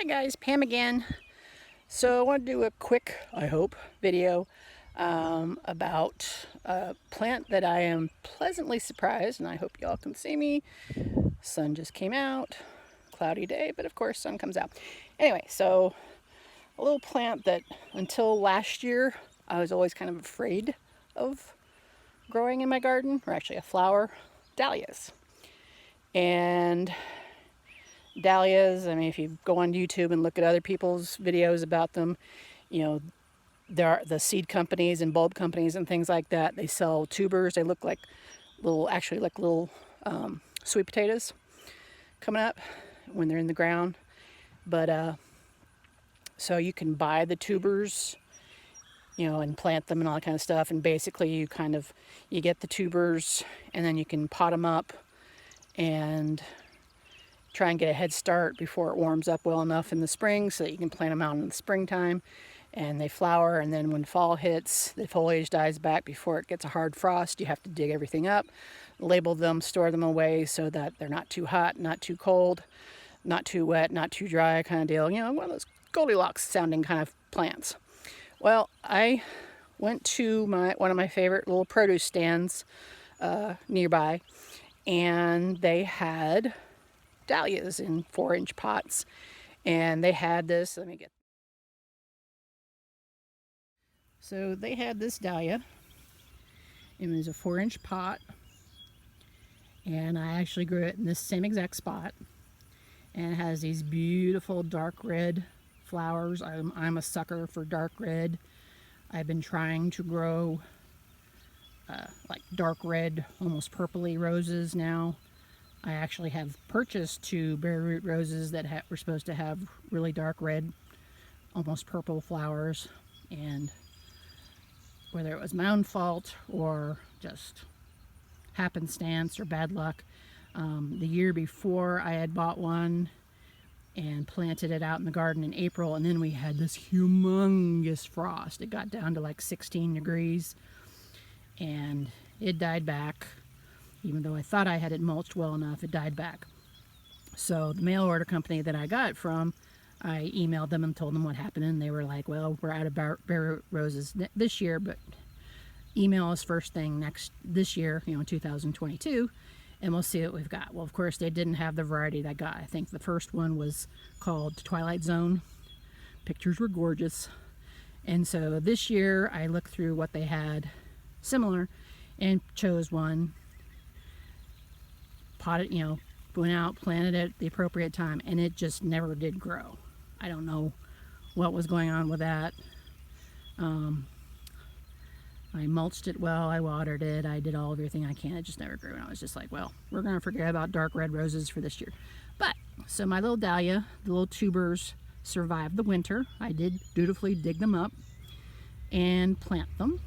Hi guys, Pam again. So I want to do a quick, I hope, video about a plant that I am pleasantly surprised, and I hope y'all can see me. Sun just came out, cloudy day, but of course sun comes out. Anyway, so a little plant that until last year I was always kind of afraid of growing in my garden, or actually a flower, dahlias. And dahlias, I mean, if you go on YouTube and look at other people's videos about them, you know, there are the seed companies and bulb companies and things like that. They sell tubers. They look like little, actually like little sweet potatoes coming up when they're in the ground. But so you can buy the tubers, you know, and plant them and all that kind of stuff. And basically you get the tubers and then you can pot them up and try and get a head start before it warms up well enough in the spring so that you can plant them out in the springtime and they flower. And then when fall hits, the foliage dies back before it gets a hard frost. You have to dig everything up, label them, store them away so that they're not too hot, not too cold, not too wet, not too dry kind of deal. You know, one of those Goldilocks sounding kind of plants. Well, I went to one of my favorite little produce stands nearby, and they had dahlias in 4-inch pots, and they had this, so they had this dahlia. It was a 4-inch pot, and I actually grew it in this same exact spot, and it has these beautiful dark red flowers. I'm a sucker for dark red. I've been trying to grow like dark red, almost purpley roses now. I actually have purchased 2 bare root roses that were supposed to have really dark red, almost purple flowers. And whether it was my own fault or just happenstance or bad luck, the year before I had bought one and planted it out in the garden in April, and then we had this humongous frost. It got down to like 16 degrees and it died back. Even though I thought I had it mulched well enough, it died back. So the mail order company that I got it from, I emailed them and told them what happened, and they were like, well, we're out of bare roses this year, but email us first thing this year, you know, 2022, and we'll see what we've got. Well, of course, they didn't have the variety that I got. I think the first one was called Twilight Zone. Pictures were gorgeous. And so this year I looked through what they had similar and chose one, potted, you know, went out, planted it at the appropriate time, and it just never did grow. I don't know what was going on with that. I mulched it well, I watered it, I did everything I can. It just never grew, and I was just like, well, we're going to forget about dark red roses for this year. But, so my little dahlia, the little tubers survived the winter. I did dutifully dig them up and plant them.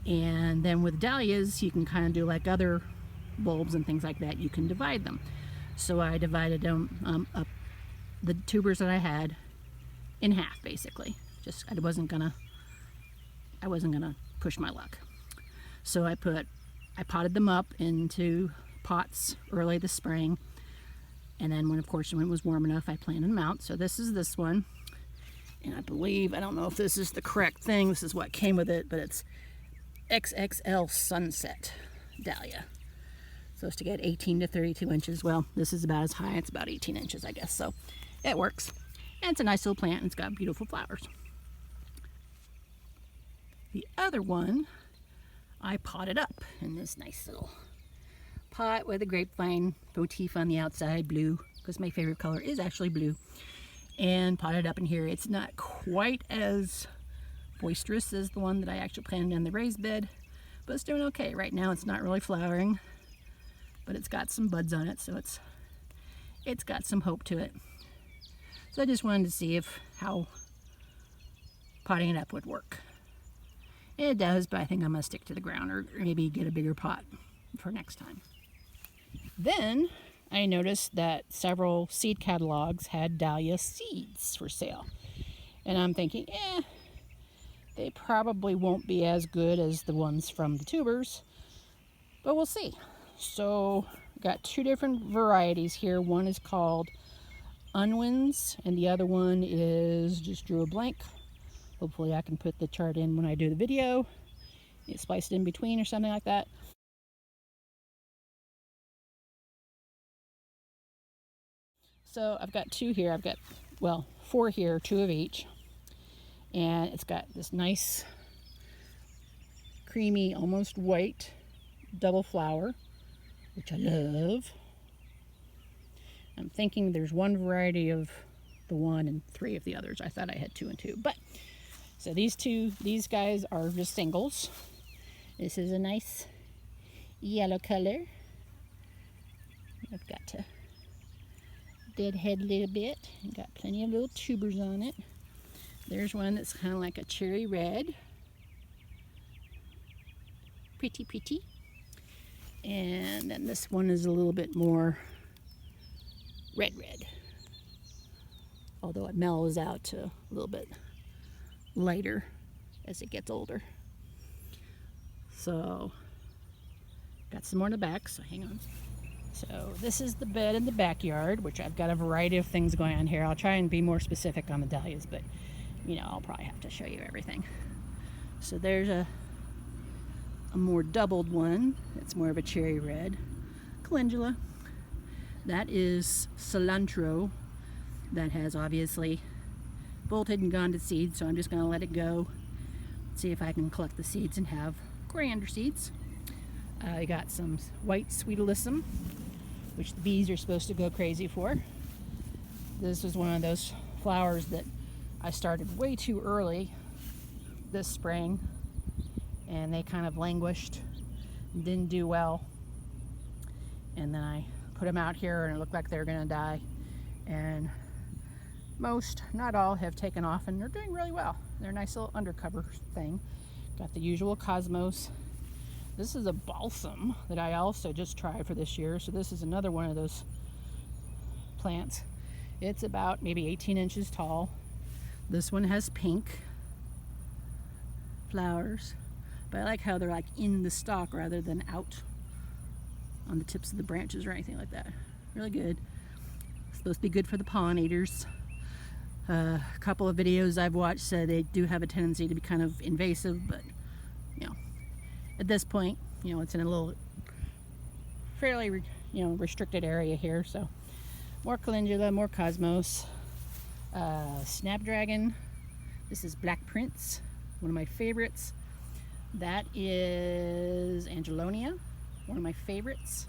And then with dahlias, you can kind of do like other bulbs and things like that. You can divide them. So I divided them up, the tubers that I had, in half, basically. Just I wasn't gonna push my luck. So I potted them up into pots early this spring, and then when it was warm enough, I planted them out. So this is this one, and I don't know if this is the correct thing. This is what came with it, but it's XXL Sunset Dahlia. Supposed to get 18 to 32 inches. Well, this is about as high. It's about 18 inches, I guess. So it works. And it's a nice little plant, and it's got beautiful flowers. The other one, I potted up in this nice little pot with a grapevine motif on the outside, blue, because my favorite color is actually blue. And potted up in here. It's not quite as boisterous as the one that I actually planted in the raised bed, but it's doing okay. Right now it's not really flowering, but it's got some buds on it, so it's got some hope to it. So I just wanted to see how potting it up would work. It does, but I think I'm going to stick to the ground, or maybe get a bigger pot for next time. Then I noticed that several seed catalogs had dahlia seeds for sale, and I'm thinking, they probably won't be as good as the ones from the tubers, but we'll see. So got 2 different varieties here. One is called unwinds, and the other one is just drew a blank. Hopefully I can put the chart in when I do the video. You splice it in between or something like that. So I've got two here. I've got, well, four here, two of each. And it's got this nice, creamy, almost white double flower, which I love. I'm thinking there's one variety of the one and three of the others. I thought I had two and two. But, so these guys are just singles. This is a nice yellow color. I've got to deadhead a little bit. Got plenty of little tubers on it. There's one that's kind of like a cherry red. Pretty, pretty. And then this one is a little bit more red. Although it mellows out to a little bit lighter as it gets older. So, got some more in the back, so hang on. So this is the bed in the backyard, which I've got a variety of things going on here. I'll try and be more specific on the dahlias, but you know, I'll probably have to show you everything. So there's a more doubled one. It's more of a cherry red. Calendula. That is cilantro that has obviously bolted and gone to seed, so I'm just going to let it go. See if I can collect the seeds and have coriander seeds. I got some white sweet alyssum, which the bees are supposed to go crazy for. This was one of those flowers that I started way too early this spring, and they kind of languished and didn't do well. And then I put them out here and it looked like they were going to die. And most, not all, have taken off and they're doing really well. They're a nice little undercover thing. Got the usual cosmos. This is a balsam that I also just tried for this year. So this is another one of those plants. It's about maybe 18 inches tall. This one has pink flowers, but I like how they're like in the stalk rather than out on the tips of the branches or anything like that. Really good. It's supposed to be good for the pollinators. A couple of videos I've watched said they do have a tendency to be kind of invasive, but you know, at this point, you know, it's in a little fairly restricted area here. So more calendula, more cosmos. Snapdragon. This is Black Prince, one of my favorites. That is Angelonia, one of my favorites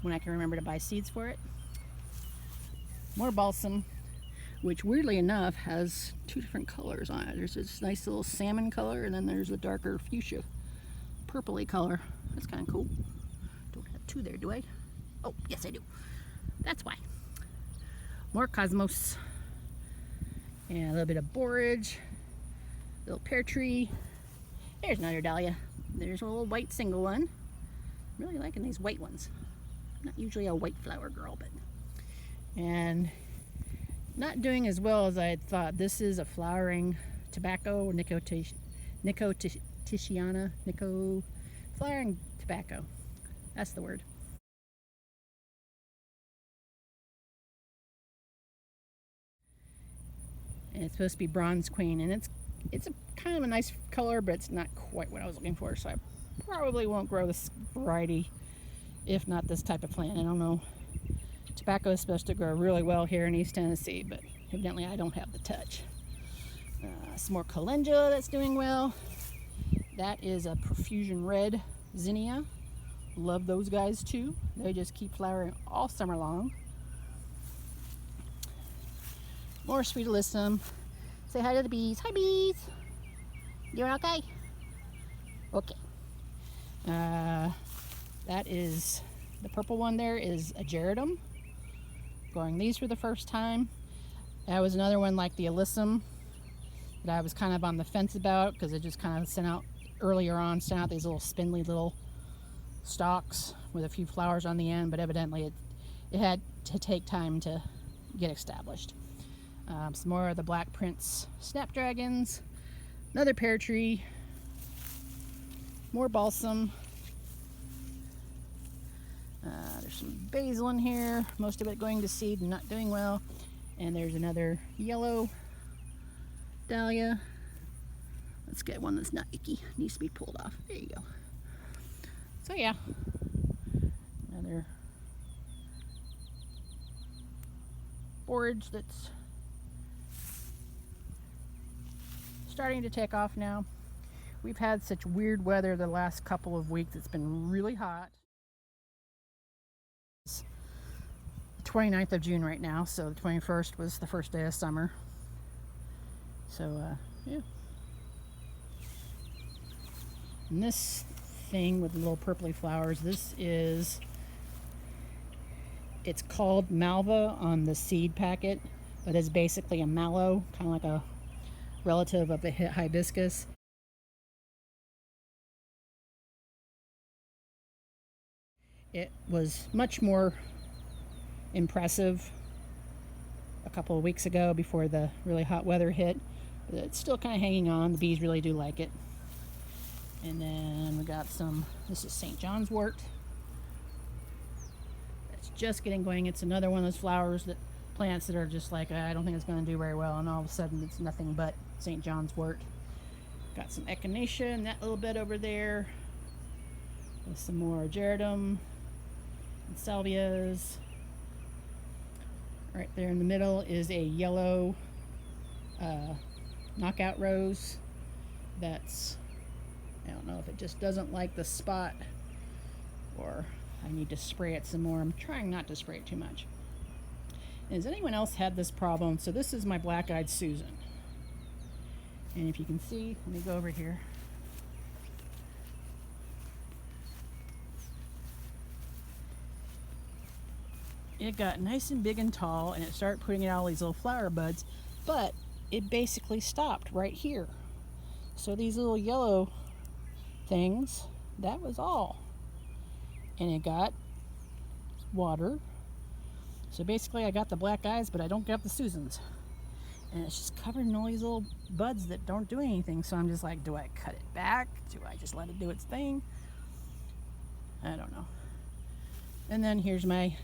when I can remember to buy seeds for it. More balsam, which weirdly enough has two different colors on it. There's this nice little salmon color, and then there's a darker fuchsia purpley color. That's kind of cool. Don't have two there, do I? Oh, yes I do. That's why. More cosmos. And a little bit of borage. Little pear tree. There's another dahlia. There's a little white single one. I'm really liking these white ones. Not usually a white flower girl, but. And not doing as well as I had thought. This is a flowering tobacco, flowering tobacco. That's the word. And it's supposed to be bronze queen, and it's a kind of a nice color, but it's not quite what I was looking for. So I probably won't grow this variety, if not this type of plant. I don't know. Tobacco is supposed to grow really well here in East Tennessee, but evidently I don't have the touch. Some more calendula that's doing well. That is a profusion red zinnia. Love those guys too. They just keep flowering all summer long. More sweet alyssum. Say hi to the bees. Hi bees. Doing okay? Okay. That is the purple one. There is Ageratum. Growing these for the first time. That was another one like the alyssum that I was kind of on the fence about because it just kind of sent out these little spindly little stalks with a few flowers on the end, but evidently it had to take time to get established. Some more of the Black Prince snapdragons, another pear tree, more balsam, There's some basil in here, most of it going to seed and not doing well. And there's another yellow dahlia. Let's get one that's not icky, needs to be pulled off. There you go. So yeah, another forage that's starting to take off now. We've had such weird weather the last couple of weeks. It's been really hot. It's the 29th of June right now, so the 21st was the first day of summer. So yeah. And this thing with the little purpley flowers, it's called malva on the seed packet, but it's basically a mallow, kind of like a relative of the hibiscus. It was much more impressive a couple of weeks ago before the really hot weather hit. It's still kind of hanging on. The bees really do like it. And then we got some, this is St. John's wort. It's just getting going. It's another one of those plants that are just like, I don't think it's going to do very well, and all of a sudden it's nothing but St. John's wort. Got some echinacea in that little bed over there. With some more ageratum and salvias. Right there in the middle is a yellow knockout rose that's, I don't know if it just doesn't like the spot or I need to spray it some more. I'm trying not to spray it too much. And has anyone else had this problem? So this is my black-eyed Susan. And if you can see, let me go over here. It got nice and big and tall, and it started putting out all these little flower buds, but it basically stopped right here. So these little yellow things, that was all. And it got water. So basically I got the black eyes, but I don't get the Susans. And it's just covered in all these little buds that don't do anything. So I'm just like, do I cut it back? Do I just let it do its thing? I don't know. And then here's my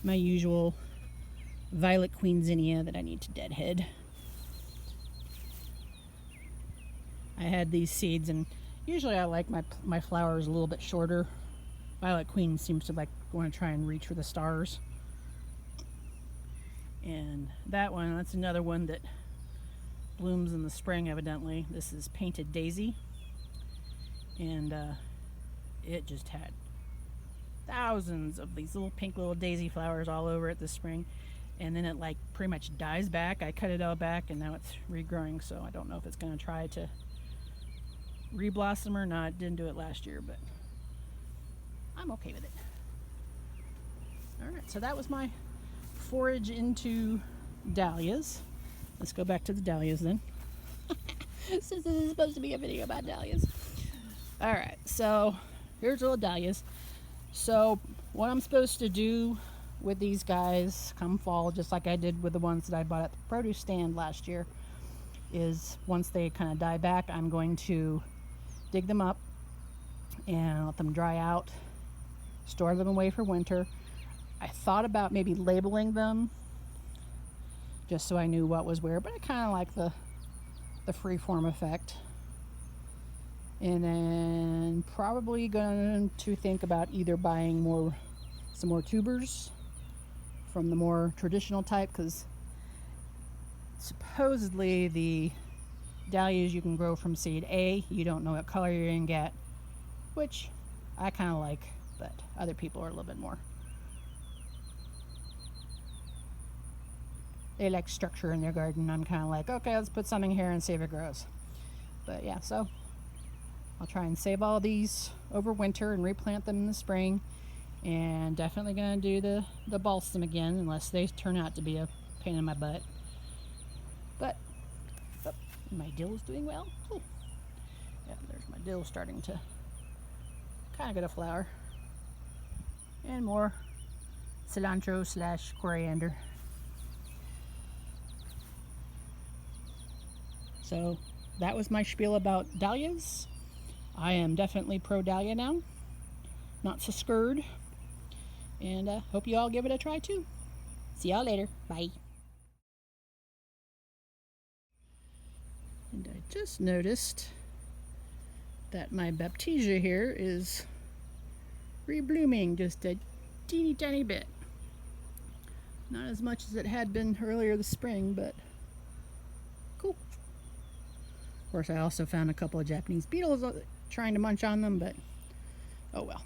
usual violet queen zinnia that I need to deadhead. I had these seeds, and usually I like my flowers a little bit shorter. Violet queen seems to like want to try and reach for the stars. And that one, that's another one that blooms in the spring evidently. This is painted daisy, and it just had thousands of these little pink little daisy flowers all over it this spring, and then it like pretty much dies back. I cut it all back and now it's regrowing, so I don't know if it's going to try to reblossom or not. It didn't do it last year, but I'm okay with it. Alright, so that was my forage into dahlias. Let's go back to the dahlias then. Since this is supposed to be a video about dahlias. Alright, so here's little dahlias. So what I'm supposed to do with these guys come fall, just like I did with the ones that I bought at the produce stand last year, is once they kind of die back, I'm going to dig them up and let them dry out, store them away for winter. I thought about maybe labeling them just so I knew what was where, but I kind of like the free form effect. And then probably going to think about either buying some more tubers from the more traditional type, because supposedly the dahlias you can grow from seed. You don't know what color you're going to get, which I kind of like, but other people are a little bit more. They like structure in their garden. I'm kind of like, okay, let's put something here and see if it grows. But yeah, so I'll try and save all these over winter and replant them in the spring. And definitely going to do the balsam again, unless they turn out to be a pain in my butt. But oh, my dill is doing well. Ooh. Yeah, there's my dill starting to kind of get a flower. And more cilantro / coriander. So that was my spiel about dahlias. I am definitely pro dahlia now. Not so scared. And hope you all give it a try too. See y'all later. Bye. And I just noticed that my baptisia here is reblooming just a teeny tiny bit. Not as much as it had been earlier this spring, but cool. Of course, I also found a couple of Japanese beetles trying to munch on them, but oh well.